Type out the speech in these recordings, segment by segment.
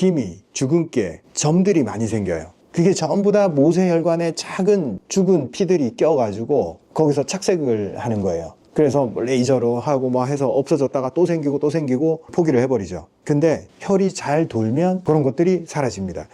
기미, 주근깨, 점들이 많이 생겨요. 그게 전부 다 모세혈관에 작은 죽은 피들이 껴가지고 거기서 착색을 하는 거예요. 그래서 레이저로 하고 뭐 해서 없어졌다가 또 생기고 또 생기고 포기를 해버리죠. 근데 혈이 잘 돌면 그런 것들이 사라집니다.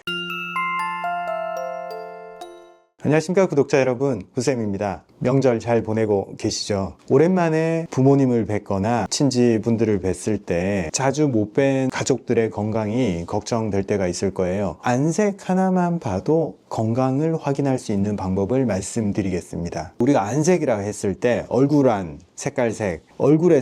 안녕하십니까 구독자 여러분, 구쌤입니다. 명절 잘 보내고 계시죠? 오랜만에 부모님을 뵙거나 친지분들을 뵀을 때 자주 못 뵌 가족들의 건강이 걱정될 때가 있을 거예요. 안색 하나만 봐도 건강을 확인할 수 있는 방법을 말씀드리겠습니다. 우리가 안색이라 했을 때 얼굴안, 색깔색, 얼굴의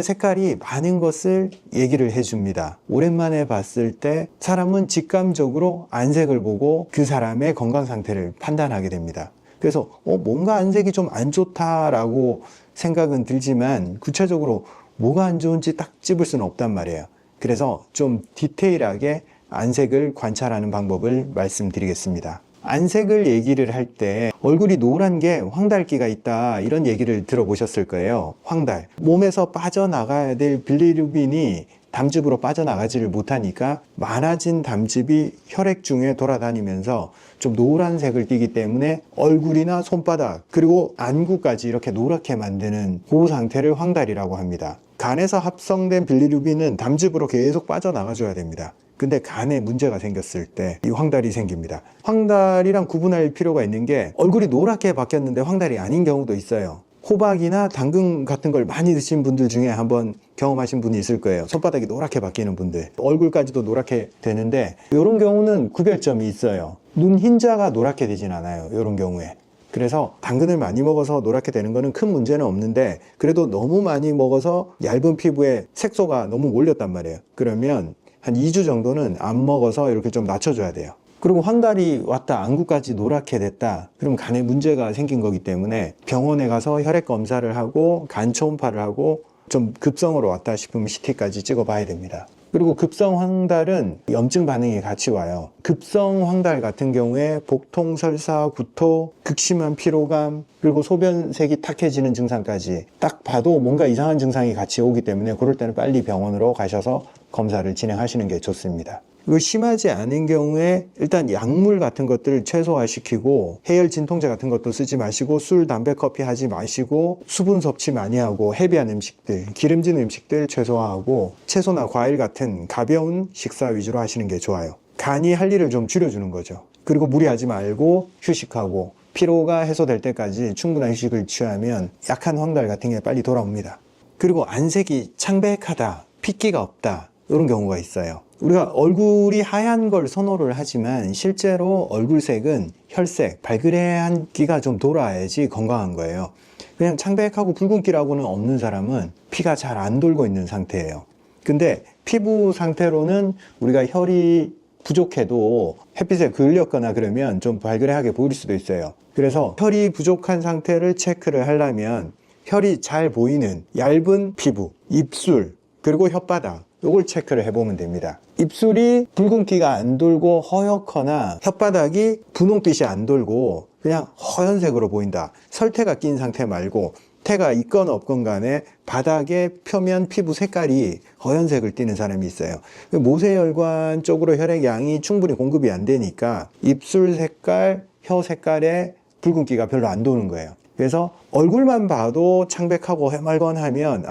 색깔이 많은 것을 얘기를 해줍니다. 오랜만에 봤을 때 사람은 직감적으로 안색을 보고 그 사람의 건강 상태를 판단하게 됩니다. 그래서 뭔가 안색이 좀 안 좋다라고 생각은 들지만 구체적으로 뭐가 안 좋은지 딱 찝을 수는 없단 말이에요. 그래서 좀 디테일하게 안색을 관찰하는 방법을 말씀드리겠습니다. 안색을 얘기를 할 때 얼굴이 노란 게 황달기가 있다, 이런 얘기를 들어보셨을 거예요. 황달, 몸에서 빠져나가야 될 빌리루빈이 담즙으로 빠져나가지를 못하니까 많아진 담즙이 혈액 중에 돌아다니면서 좀 노란색을 띠기 때문에 얼굴이나 손바닥 그리고 안구까지 이렇게 노랗게 만드는 그 상태를 황달이라고 합니다. 간에서 합성된 빌리루빈은 담즙으로 계속 빠져나가줘야 됩니다. 근데 간에 문제가 생겼을 때 이 황달이 생깁니다. 황달이랑 구분할 필요가 있는 게 얼굴이 노랗게 바뀌었는데 황달이 아닌 경우도 있어요. 호박이나 당근 같은 걸 많이 드신 분들 중에 한번 경험하신 분이 있을 거예요. 손바닥이 노랗게 바뀌는 분들, 얼굴까지도 노랗게 되는데 이런 경우는 구별점이 있어요. 눈 흰자가 노랗게 되진 않아요, 이런 경우에. 그래서 당근을 많이 먹어서 노랗게 되는 거는 큰 문제는 없는데 그래도 너무 많이 먹어서 얇은 피부에 색소가 너무 몰렸단 말이에요. 그러면 한 2주 정도는 안 먹어서 이렇게 좀 낮춰줘야 돼요. 그리고 황달이 왔다, 안구까지 노랗게 됐다, 그럼 간에 문제가 생긴 거기 때문에 병원에 가서 혈액 검사를 하고 간 초음파를 하고 좀 급성으로 왔다 싶으면 CT까지 찍어 봐야 됩니다. 그리고 급성 황달은 염증 반응이 같이 와요. 급성 황달 같은 경우에 복통, 설사, 구토, 극심한 피로감, 그리고 소변색이 탁해지는 증상까지 딱 봐도 뭔가 이상한 증상이 같이 오기 때문에 그럴 때는 빨리 병원으로 가셔서 검사를 진행하시는 게 좋습니다. 그리고 심하지 않은 경우에 일단 약물 같은 것들을 최소화시키고 해열 진통제 같은 것도 쓰지 마시고 술, 담배, 커피 하지 마시고 수분 섭취 많이 하고 헤비한 음식들, 기름진 음식들 최소화하고 채소나 과일 같은 가벼운 식사 위주로 하시는 게 좋아요. 간이 할 일을 좀 줄여주는 거죠. 그리고 무리하지 말고 휴식하고 피로가 해소될 때까지 충분한 휴식을 취하면 약한 황달 같은 게 빨리 돌아옵니다. 그리고 안색이 창백하다, 핏기가 없다, 이런 경우가 있어요. 우리가 얼굴이 하얀 걸 선호를 하지만 실제로 얼굴색은 혈색, 발그레한 기가 좀 돌아야지 건강한 거예요. 그냥 창백하고 붉은기라고는 없는 사람은 피가 잘 안 돌고 있는 상태예요. 근데 피부 상태로는 우리가 혈이 부족해도 햇빛에 그을렸거나 그러면 좀 발그레하게 보일 수도 있어요. 그래서 혈이 부족한 상태를 체크를 하려면 혈이 잘 보이는 얇은 피부, 입술, 그리고 혓바닥, 요걸 체크를 해보면 됩니다. 입술이 붉은기가 안 돌고 허옇거나 혓바닥이 분홍빛이 안 돌고 그냥 허연색으로 보인다, 설태가 낀 상태 말고 태가 있건 없건 간에 바닥의 표면 피부 색깔이 허연색을 띠는 사람이 있어요. 모세혈관 쪽으로 혈액 양이 충분히 공급이 안 되니까 입술 색깔, 혀 색깔에 붉은기가 별로 안 도는 거예요. 그래서 얼굴만 봐도 창백하고 해맑건하면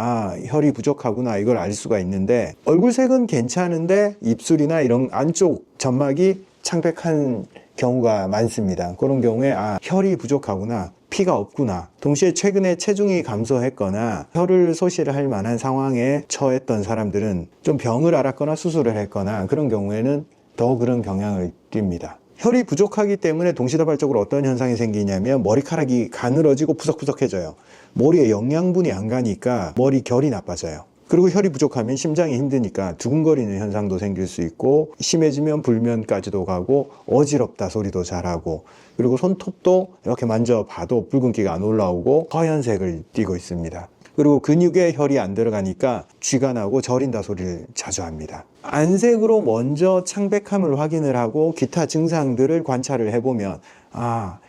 혈이 부족하구나, 이걸 알 수가 있는데 얼굴색은 괜찮은데 입술이나 이런 안쪽 점막이 창백한 경우가 많습니다. 그런 경우에 혈이 부족하구나, 피가 없구나. 동시에 최근에 체중이 감소했거나 혈을 소실을 할 만한 상황에 처했던 사람들은 좀 병을 앓았거나 수술을 했거나 그런 경우에는 더 그런 경향을 띱니다. 혈이 부족하기 때문에 동시다발적으로 어떤 현상이 생기냐면 머리카락이 가늘어지고 푸석푸석해져요. 머리에 영양분이 안 가니까 머리 결이 나빠져요. 그리고 혈이 부족하면 심장이 힘드니까 두근거리는 현상도 생길 수 있고 심해지면 불면까지도 가고 어지럽다 소리도 잘하고 그리고 손톱도 이렇게 만져봐도 붉은기가 안 올라오고 허연색을 띠고 있습니다. 그리고 근육에 혈이 안 들어가니까 쥐가 나고 저린다 소리를 자주 합니다. 안색으로 먼저 창백함을 확인을 하고 기타 증상들을 관찰을 해보면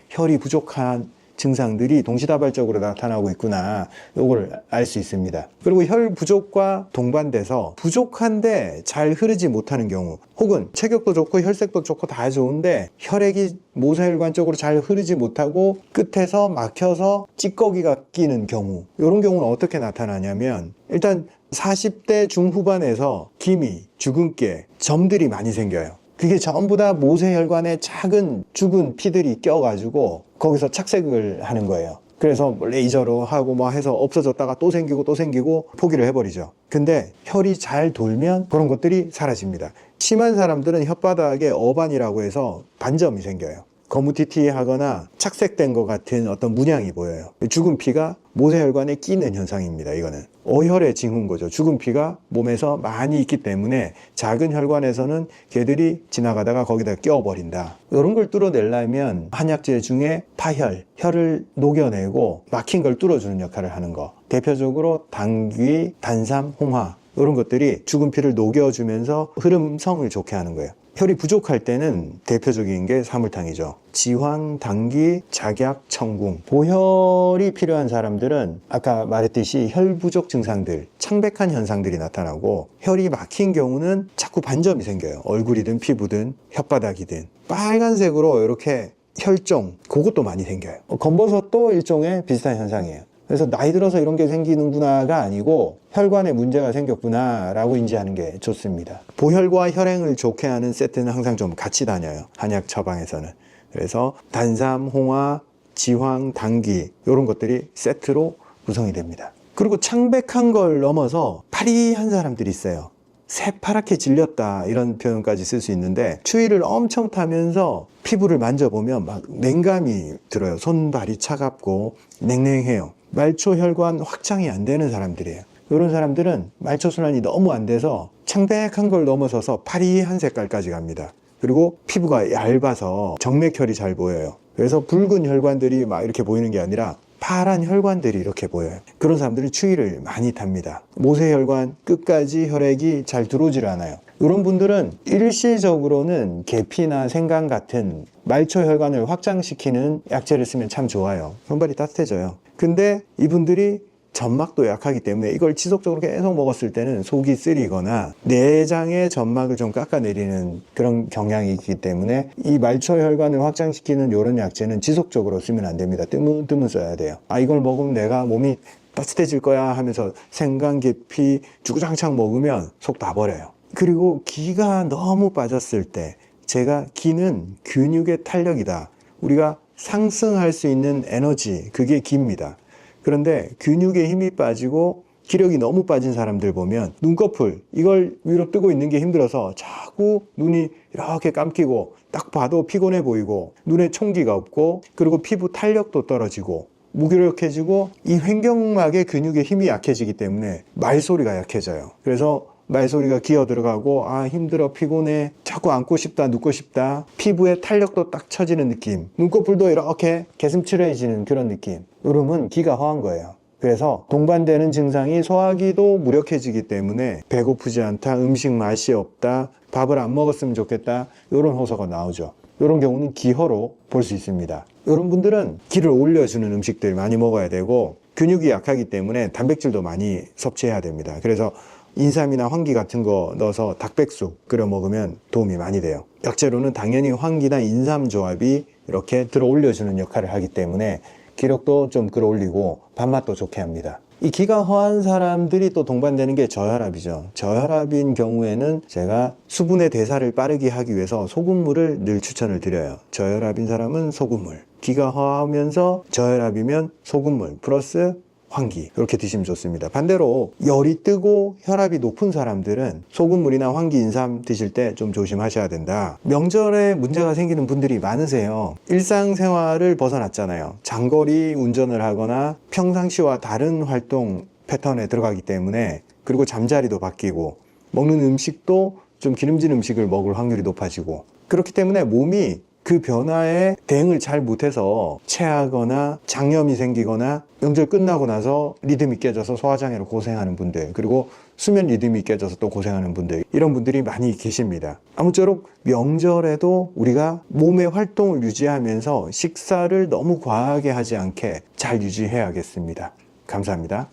혈이 부족한 증상들이 동시다발적으로 나타나고 있구나, 요걸 알 수 있습니다. 그리고 혈 부족과 동반돼서 부족한데 잘 흐르지 못하는 경우, 혹은 체격도 좋고 혈색도 좋고 다 좋은데 혈액이 모세혈관 쪽으로 잘 흐르지 못하고 끝에서 막혀서 찌꺼기가 끼는 경우, 이런 경우는 어떻게 나타나냐면, 일단 40대 중후반에서 기미, 주근깨, 점들이 많이 생겨요. 그게 전부 다 모세혈관에 작은 죽은 피들이 껴가지고 거기서 착색을 하는 거예요. 그래서 레이저로 하고 뭐 해서 없어졌다가 또 생기고 또 생기고 포기를 해버리죠. 근데 혈이 잘 돌면 그런 것들이 사라집니다. 심한 사람들은 혓바닥에 어반이라고 해서 반점이 생겨요. 거무튀튀하거나 착색된 것 같은 어떤 문양이 보여요. 죽은 피가 모세혈관에 끼는 현상입니다. 이거는 어혈의 징후인 거죠. 죽은 피가 몸에서 많이 있기 때문에 작은 혈관에서는 걔들이 지나가다가 거기다 껴버린다. 이런 걸 뚫어내려면 한약재 중에 파혈, 혈을 녹여내고 막힌 걸 뚫어주는 역할을 하는 거, 대표적으로 당귀, 단삼, 홍화, 이런 것들이 죽은 피를 녹여주면서 흐름성을 좋게 하는 거예요. 혈이 부족할 때는 대표적인 게 사물탕이죠. 지황, 당귀, 작약, 청궁. 보혈이 필요한 사람들은 아까 말했듯이 혈 부족 증상들, 창백한 현상들이 나타나고, 혈이 막힌 경우는 자꾸 반점이 생겨요. 얼굴이든 피부든 혓바닥이든 빨간색으로 이렇게 혈종, 그것도 많이 생겨요. 검버섯도 일종의 비슷한 현상이에요. 그래서 나이 들어서 이런 게 생기는구나가 아니고 혈관에 문제가 생겼구나 라고 인지하는 게 좋습니다. 보혈과 혈행을 좋게 하는 세트는 항상 좀 같이 다녀요. 한약 처방에서는. 그래서 단삼, 홍화, 지황, 당귀, 이런 것들이 세트로 구성이 됩니다. 그리고 창백한 걸 넘어서 파리한 사람들이 있어요. 새파랗게 질렸다, 이런 표현까지 쓸 수 있는데, 추위를 엄청 타면서 피부를 만져보면 막 냉감이 들어요. 손발이 차갑고 냉랭해요. 말초혈관 확장이 안 되는 사람들이에요. 이런 사람들은 말초순환이 너무 안 돼서 창백한 걸 넘어서서 파리한 색깔까지 갑니다. 그리고 피부가 얇아서 정맥혈이 잘 보여요. 그래서 붉은 혈관들이 막 이렇게 보이는 게 아니라 파란 혈관들이 이렇게 보여요. 그런 사람들은 추위를 많이 탑니다. 모세혈관 끝까지 혈액이 잘 들어오질 않아요. 이런 분들은 일시적으로는 계피나 생강 같은 말초혈관을 확장시키는 약재를 쓰면 참 좋아요. 손발이 따뜻해져요. 근데 이분들이 점막도 약하기 때문에 이걸 지속적으로 계속 먹었을 때는 속이 쓰리거나 내장의 점막을 좀 깎아내리는 그런 경향이 있기 때문에 이 말초혈관을 확장시키는 이런 약재는 지속적으로 쓰면 안 됩니다. 뜨문뜨문 써야 돼요. 아, 이걸 먹으면 내가 몸이 따뜻해질 거야 하면서 생강, 계피 주구장창 먹으면 속 다 버려요. 그리고 기가 너무 빠졌을 때, 제가 기는 근육의 탄력이다, 우리가 상승할 수 있는 에너지, 그게 기입니다. 그런데 근육에 힘이 빠지고 기력이 너무 빠진 사람들 보면 눈꺼풀, 이걸 위로 뜨고 있는 게 힘들어서 자꾸 눈이 이렇게 감기고 딱 봐도 피곤해 보이고 눈에 총기가 없고, 그리고 피부 탄력도 떨어지고 무기력해지고, 이 횡격막의 근육의 힘이 약해지기 때문에 말소리가 약해져요. 그래서 말소리가 기어 들어가고, 아 힘들어, 피곤해, 자꾸 앉고 싶다, 눕고 싶다, 피부에 탄력도 딱 처지는 느낌, 눈꺼풀도 이렇게 개슴츠레해지는 그런 느낌, 이러면 기가 허한 거예요. 그래서 동반되는 증상이 소화기도 무력해지기 때문에 배고프지 않다, 음식 맛이 없다, 밥을 안 먹었으면 좋겠다, 이런 호소가 나오죠. 이런 경우는 기허로 볼 수 있습니다. 이런 분들은 기를 올려주는 음식들 많이 먹어야 되고, 근육이 약하기 때문에 단백질도 많이 섭취해야 됩니다. 그래서 인삼이나 황기 같은 거 넣어서 닭백숙 끓여 먹으면 도움이 많이 돼요. 약재로는 당연히 황기나 인삼 조합이 이렇게 들어 올려주는 역할을 하기 때문에 기력도 좀 끌어올리고 밥맛도 좋게 합니다. 이 기가 허한 사람들이 또 동반되는 게 저혈압이죠. 저혈압인 경우에는 제가 수분의 대사를 빠르게 하기 위해서 소금물을 늘 추천을 드려요. 저혈압인 사람은 소금물, 기가 허하면서 저혈압이면 소금물 플러스 황기, 이렇게 드시면 좋습니다. 반대로 열이 뜨고 혈압이 높은 사람들은 소금물이나 황기, 인삼 드실 때 좀 조심하셔야 된다. 명절에 문제가 생기는 분들이 많으세요. 일상생활을 벗어났잖아요. 장거리 운전을 하거나 평상시와 다른 활동 패턴에 들어가기 때문에, 그리고 잠자리도 바뀌고 먹는 음식도 좀 기름진 음식을 먹을 확률이 높아지고, 그렇기 때문에 몸이 그 변화에 대응을 잘 못해서 체하거나 장염이 생기거나 명절 끝나고 나서 리듬이 깨져서 소화장애로 고생하는 분들, 그리고 수면 리듬이 깨져서 또 고생하는 분들, 이런 분들이 많이 계십니다. 아무쪼록 명절에도 우리가 몸의 활동을 유지하면서 식사를 너무 과하게 하지 않게 잘 유지해야겠습니다. 감사합니다.